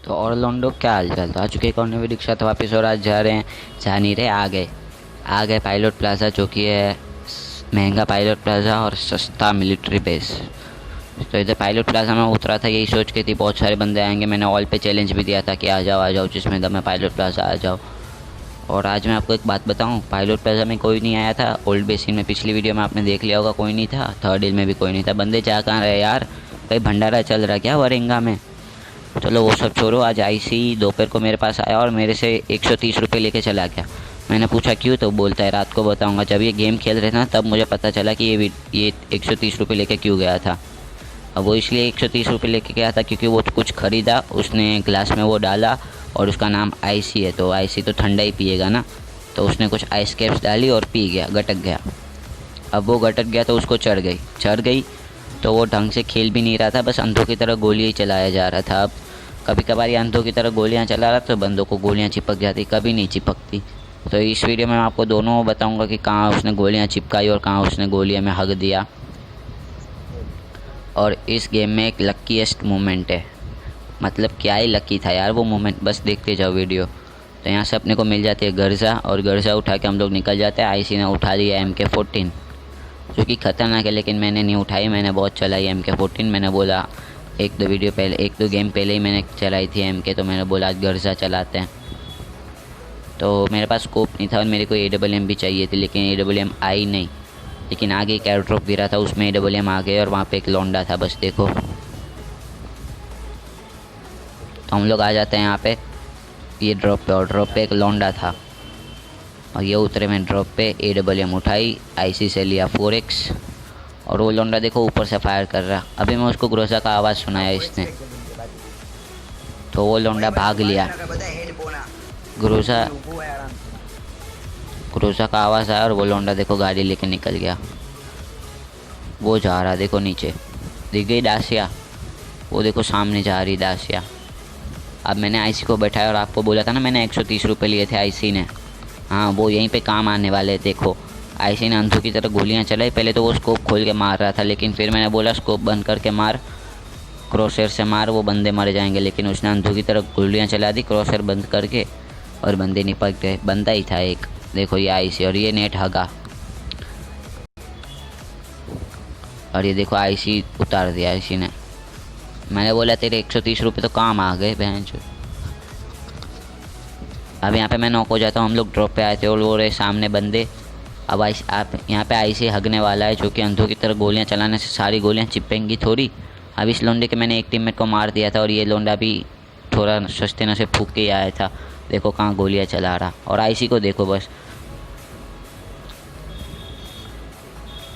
तो ऑरलैंडो क्या हाल चाल। तो आ चुके एक और नई वीडियो के साथ वापस, और आज जा रहे हैं, जा नहीं रहे, आ गए पायलट प्लाज़ा, जो कि है महंगा पायलट प्लाज़ा और सस्ता मिलिट्री बेस। तो इधर पायलट प्लाज़ा में उतरा था यही सोच के थी बहुत सारे बंदे आएंगे। मैंने ऑल पे चैलेंज भी दिया था कि आ जाओ जिसमें दम है पायलट प्लाज़ा आ जाओ। और आज मैं आपको एक बात बताऊं, पायलट प्लाज़ा में कोई नहीं आया था। ओल्ड बेसिन में पिछली वीडियो में आपने देख लिया होगा, कोई नहीं था। थर्ड हिल में भी कोई नहीं था। बंदे जा कहाँ रहे यार, कहीं भंडारा चल रहा क्या वरिंगा में। चलो वो सब छोड़ो, आज आईसी दोपहर को मेरे पास आया और मेरे से 130 रुपये लेके चला गया। मैंने पूछा क्यों, तो बोलता है रात को बताऊंगा। जब ये गेम खेल रहे थे ना तब मुझे पता चला कि ये 130 रुपये लेके क्यों गया था। अब वो इसलिए 130 रुपये लेके गया था क्योंकि वो कुछ ख़रीदा, उसने ग्लास में वो डाला और उसका नाम आईसी है, तो आईसी तो ठंडा ही पिएगा ना। तो उसने कुछ आइस कैप्स डाली और पी गया, गटक गया। अब वो गटक गया तो उसको चढ़ गई तो वो ढंग से खेल भी नहीं रहा था, बस अंधों की तरह गोलियाँ ही चलाया जा रहा था। अब कभी कभार ये अंधों की तरह गोलियाँ चला रहा तो बंदों को गोलियाँ चिपक जाती, कभी नहीं चिपकती। तो इस वीडियो में मैं आपको दोनों बताऊंगा कि कहाँ उसने गोलियाँ चिपकाई और कहाँ उसने गोलियाँ में हक दिया। और इस गेम में एक लक्कीएस्ट मोमेंट है, मतलब क्या ही लकी था यार वो मोमेंट, बस देखते जाओ वीडियो। तो यहाँ से अपने को मिल जाती है गर्जा, और गर्जा उठा के हम लोग निकल जाते हैं। आईसी ने उठा लिया MK14, जो कि ख़तरनाक है, लेकिन मैंने नहीं उठाई। मैंने बहुत चलाई MK14। मैंने बोला एक दो गेम पहले ही मैंने चलाई थी MK, तो मैंने बोला आज गर्जा चलाते हैं। तो मेरे पास स्कोप नहीं था और मेरे को AWM भी चाहिए थी, लेकिन AWM आई नहीं। लेकिन आगे एक एयर ड्रॉप गिरा था, उसमें AWM आ गए और वहाँ पे एक लौंडा था, बस देखो। तो हम लोग आ जाते हैं यहाँ पे ये ड्रॉप पे, और ड्रॉप पे एक लौंडा था और ये उतरे में ड्रॉप पे। AWM उठाई, आईसी से लिया 4x, और वो लौंडा देखो ऊपर से फायर कर रहा। अभी मैं उसको ग्रोजा का आवाज़ सुनाया इसने, तो वो लौंडा भाग लिया। ग्रोजा का आवाज़ आया और वो लौंडा देखो गाड़ी लेके निकल गया। वो जा रहा देखो नीचे, दिख गई दासिया, वो देखो सामने जा रही दासिया। अब मैंने आईसी को बैठाया और आपको बोला था ना मैंने 130 रुपये लिए थे आईसी ने, हाँ वो यहीं पे काम आने वाले। देखो आईसी ने अंधों की तरह गोलियां चलाई। पहले तो वो स्कोप खोल के मार रहा था, लेकिन फिर मैंने बोला स्कोप बंद करके मार, क्रॉसर से मार, वो बंदे मर जाएंगे। लेकिन उसने अंधों की तरह गोलियां चला दी क्रॉसर बंद करके, और बंदे निपट गए। बंदा ही था एक, देखो ये आईसी, और ये नेट हगा, और ये देखो आईसी उतार दिया आईसी ने। मैंने बोला तेरे 130 रुपये तो काम आ गए बहन चो। अब यहाँ पे मैं नॉक हो जाता हूँ। हम लोग ड्रॉप पे आए थे और वो रहे सामने बंदे। अब आप यहाँ पे आईसी हगने वाला है, जो कि अंधों की तरह गोलियाँ चलाने से सारी गोलियाँ चिपकेंगी थोड़ी। अब इस लोंडे के मैंने एक टीममेट को मार दिया था, और ये लोंडा भी थोड़ा सस्ते न से फूक के आया था। देखो कहाँ गोलियाँ चला रहा, और आईसी को देखो बस,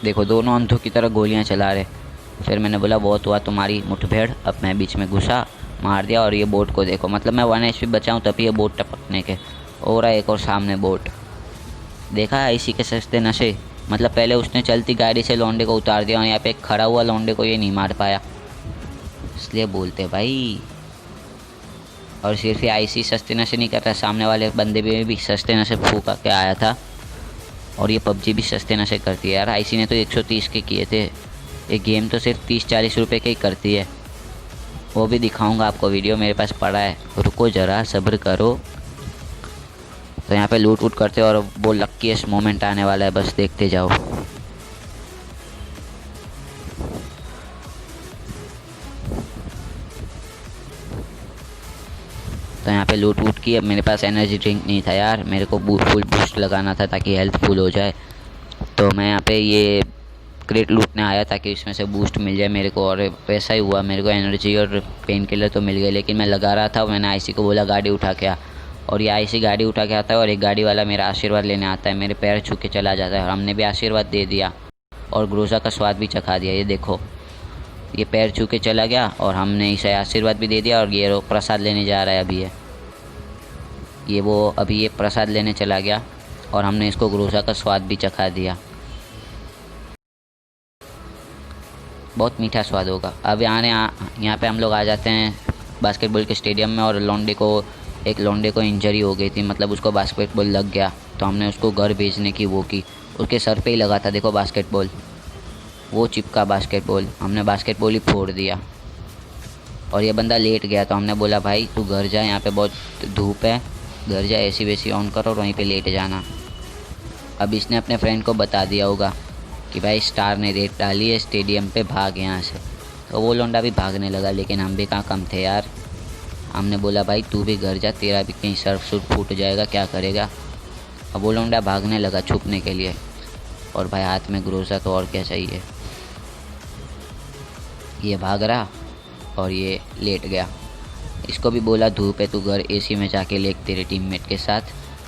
देखो दोनों अंधों की तरह गोलियाँ चला रहे। फिर मैंने बोला बहुत हुआ तुम्हारी मुठभेड़। अब मैं बीच में घुसा, मार दिया। और ये बोट को देखो, मतलब मैं 1 HP बचाऊँ तभी ये बोट टपकने के। और एक और सामने बोट, देखा है आईसी के सस्ते नशे। मतलब पहले उसने चलती गाड़ी से लौंडे को उतार दिया, और यहाँ पे एक खड़ा हुआ लौंडे को ये नहीं मार पाया, इसलिए बोलते भाई। और सिर्फ ये आईसी सस्ते नशे नहीं कर रहा, सामने वाले बंदे भी सस्ते नशे फूका के आया था। और ये PUBG भी सस्ते नशे करती है यार। आईसी ने तो 130 के किए थे, ये गेम तो सिर्फ 30-40 रुपये के ही करती है। वो भी दिखाऊंगा आपको, वीडियो मेरे पास पड़ा है, रुको ज़रा सब्र करो। तो यहाँ पे लूट वूट करते और वो लक्कीएस्ट मोमेंट आने वाला है, बस देखते जाओ। तो यहाँ पे लूट वूट की। अब मेरे पास एनर्जी ड्रिंक नहीं था यार, मेरे को फुल बूस्ट लगाना था ताकि हेल्थ फुल हो जाए। तो मैं यहाँ पे ये क्रेट लूटने आया ताकि इसमें से बूस्ट मिल जाए मेरे को, और वैसा ही हुआ। मेरे को एनर्जी और पेन किलर तो मिल गए, लेकिन मैं लगा रहा था। मैंने आईसी को बोला गाड़ी उठा के आ, और ये आईसी गाड़ी उठा के आता है, और एक गाड़ी वाला मेरा आशीर्वाद लेने आता है, मेरे पैर छू के चला जाता है। और हमने भी आशीर्वाद दे दिया और ग्रोजा का स्वाद भी चखा दिया। ये देखो ये पैर छू के चला गया और हमने इसे आशीर्वाद भी दे दिया। और ये प्रसाद लेने जा रहा है अभी, अभी ये प्रसाद लेने चला गया, और हमने इसको ग्रोजा का स्वाद भी चखा दिया। बहुत मीठा स्वाद होगा। अब यहाँ पे हम लोग आ जाते हैं बास्केटबॉल के स्टेडियम में, और एक लौंडे को इंजरी हो गई थी, मतलब उसको बास्केटबॉल लग गया। तो हमने उसको घर भेजने की वो की, उसके सर पे ही लगा था देखो बास्केटबॉल, वो चिपका बास्केटबॉल, हमने बास्केटबॉल ही फोड़ दिया। और ये बंदा लेट गया तो हमने बोला भाई तू घर जा, यहाँ पे बहुत धूप है, घर जा, एसी वेसी ऑन करो और वहीं पे लेट जाना। अब इसने अपने फ्रेंड को बता दिया होगा कि भाई स्टार ने रेड डाली है स्टेडियम पे, भाग यहाँ से। तो वो लौंडा भी भागने लगा, लेकिन हम भी कहाँ कम थे यार। हमने बोला भाई तू भी घर जा, तेरा भी कहीं सर्फ सूट फूट जाएगा, क्या करेगा। अब वो लौंडा भागने लगा छुपने के लिए, और भाई हाथ में ग्रोजा तो और क्या चाहिए। ये भाग रहा और ये लेट गया। इसको भी बोला धूप है, तू घर एसी में जाके लेक तेरे टीममेट के साथ,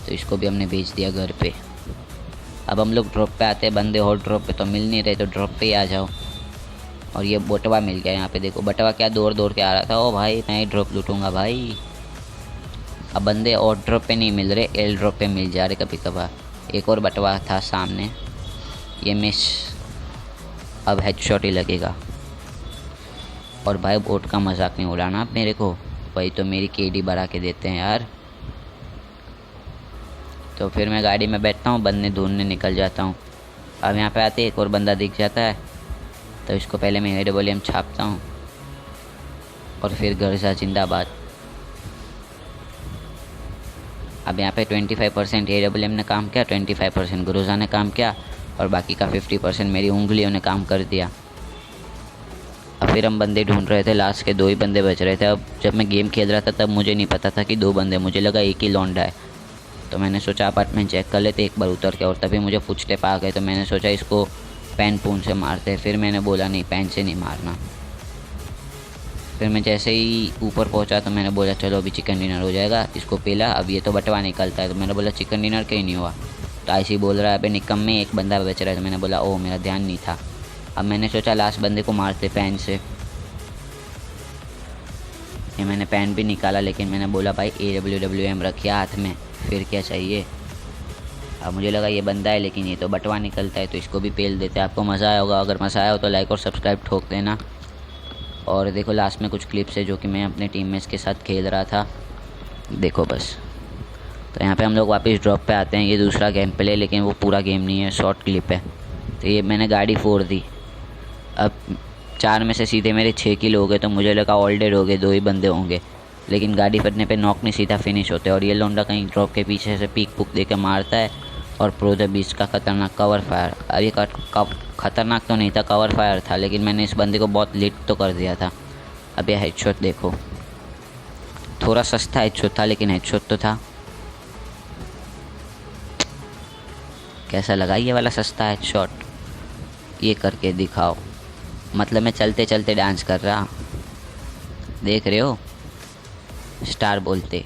तो इसको भी हमने भेज दिया घर पे। अब हम लोग ड्रॉप पे आते हैं, बंदे और ड्रॉप पे तो मिल नहीं रहे, तो ड्रॉप पे ही आ जाओ। और ये बटवा मिल गया, यहाँ पे देखो बटवा क्या दौड़ दौड़ के आ रहा था। ओ भाई मैं ही ड्रॉप लूटूंगा भाई। अब बंदे और ड्रॉप पे नहीं मिल रहे, एल ड्रॉप पे मिल जा रहे कभी कभार। एक और बटवा था सामने, ये मिस। अब हेडशॉट ही लगेगा। और भाई बोट का मजाक नहीं उड़ाना आप मेरे को, भाई तो मेरी केडी बढ़ा के देते हैं यार। तो फिर मैं गाड़ी में बैठता हूँ, बंदे ढूंढने निकल जाता हूँ। अब यहाँ पे आते एक और बंदा दिख जाता है, तो इसको पहले मैं AWM छापता हूँ और फिर घर जा जिंदाबाद। अब यहाँ पे 25% AWM ने काम किया, 25% ग्रोजा ने काम किया, और बाकी का 50% मेरी उंगलियों ने काम कर दिया। अब फिर हम बंदे ढूंढ रहे थे, लास्ट के 2 ही बंदे बच रहे थे। अब जब मैं गेम खेल रहा था तब मुझे नहीं पता था कि 2 बंदे, मुझे लगा एक ही लौंडा है। तो मैंने सोचा अपार्टमेंट चेक कर लेते एक बार उतर के, और तभी मुझे फुटस्टेप आ गए। तो मैंने सोचा इसको पेन पून से मारते, फिर मैंने बोला नहीं पेन से नहीं मारना। फिर मैं जैसे ही ऊपर पहुंचा तो मैंने बोला चलो अभी चिकन डिनर हो जाएगा, इसको पीला। अब ये तो बटवा निकलता है, तो मैंने बोला चिकन डिनर कहीं नहीं हुआ। तो ऐसे ही बोल रहा है अबे निकम में एक बंदा बच रहा है। तो मैंने बोला ओह मेरा ध्यान नहीं था। अब मैंने सोचा लास्ट बंदे को मारते पेन से। ये मैंने पेन भी निकाला, लेकिन मैंने बोला भाई AWM रखिए हाथ में, फिर क्या चाहिए। अब मुझे लगा ये बंदा है, लेकिन ये तो बटवा निकलता है, तो इसको भी पेल देते। आपको मज़ा आया होगा, अगर मज़ा आया हो तो लाइक और सब्सक्राइब ठोक देना। और देखो लास्ट में कुछ क्लिप्स है जो कि मैं अपने टीममेट्स के साथ खेल रहा था, देखो बस। तो यहाँ पे हम लोग वापस ड्रॉप पे आते हैं। ये दूसरा गेम प्ले, लेकिन वो पूरा गेम नहीं है, शॉर्ट क्लिप है। तो ये मैंने गाड़ी फोड़ दी। अब 4 में से सीधे मेरे 6 किल हो गए, तो मुझे लगा ऑल डेड हो गए, 2 ही बंदे होंगे, लेकिन गाड़ी फटने पे नॉक नहीं सीधा फिनिश होते। और ये लौंडा कहीं ड्रॉप के पीछे से पीक पुक दे के मारता है, और प्रो द बीस्ट का खतरनाक कवर फायर। अब ये खतरनाक तो नहीं था, कवर फायर था, लेकिन मैंने इस बंदे को बहुत लिट तो कर दिया था। अब ये हेडशॉट देखो, थोड़ा सस्ता हेडशॉट था, लेकिन हेडशॉट तो था। कैसा लगा ये वाला सस्ता हेडशॉट, ये करके दिखाओ। मतलब मैं चलते चलते डांस कर रहा, देख रहे हो, स्टार बोलते।